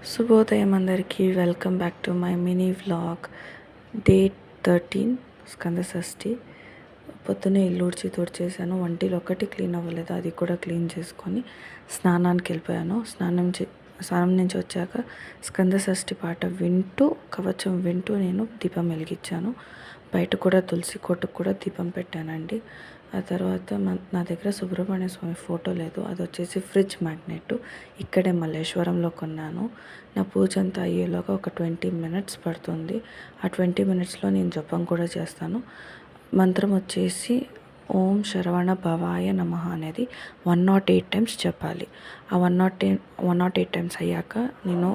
శుభోదయం అందరికీ. Welcome back to my mini vlog. Day 13 Skanda షష్ఠి. పొద్దున్నే ఇల్లు ఊడ్చి తుడిచేసాను. వంటిలో ఒకటి క్లీన్ అవ్వలేదు, అది కూడా క్లీన్ చేసుకొని స్నానానికి వెళ్ళిపోయాను. స్నానం నుంచి వచ్చాక స్కంద షష్ఠి పాట వింటూ కవచం వింటూ నేను దీపం వెలిగించాను. బయట కూడా తులసి కోటకు కూడా దీపం పెట్టానండి. ఆ తర్వాత నా దగ్గర సుబ్రహ్మణ్య స్వామి ఫోటో లేదు, అది వచ్చేసి ఫ్రిడ్జ్ మ్యాగ్నెట్ ఇక్కడే మల్లేశ్వరంలో కొన్నాను. నా పూజ అంతా అయ్యేలోగా ఒక 20 minutes పడుతుంది. ఆ 20 minutesలో నేను జపం కూడా చేస్తాను. మంత్రం వచ్చేసి ఓం శరవణ భవాయ నమః అనేది 108 times చెప్పాలి. ఆ 108 times అయ్యాక నేను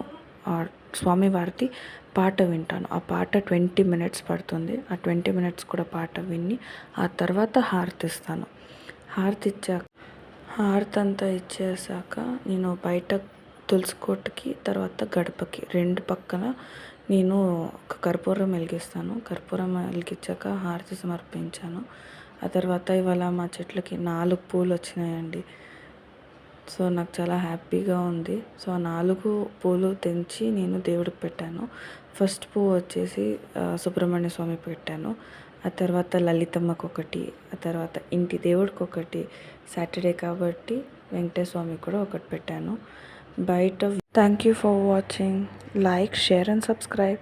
స్వామివారిది పాట వింటాను. ఆ పాట 20 minutes పడుతుంది. ఆ 20 minutes కూడా పాట విని ఆ తర్వాత హారతి ఇస్తాను. హారతి అంతా ఇచ్చేసాక నేను బయట తులసి కోటకి తర్వాత గడపకి రెండు పక్కన నేను ఒక కర్పూరం వెలిగిస్తాను. కర్పూరం వెలిగించాక హారతి సమర్పించాను. ఆ తర్వాత ఇవాళ మా చెట్లకి 4 పూలు వచ్చినాయండి. సో నాకు చాలా హ్యాపీగా ఉంది. సో ఆ 4 పూలు తెంచి నేను దేవుడికి పెట్టాను. ఫస్ట్ పువ్వు వచ్చేసి సుబ్రహ్మణ్య స్వామి పెట్టాను. ఆ తర్వాత లలితమ్మకు ఒకటి, ఆ తర్వాత ఇంటి దేవుడికి ఒకటి, సాటర్డే కాబట్టి వెంకటేశ్వర స్వామికి కూడా ఒకటి పెట్టాను. బయట thank you for watching. Like, share and subscribe.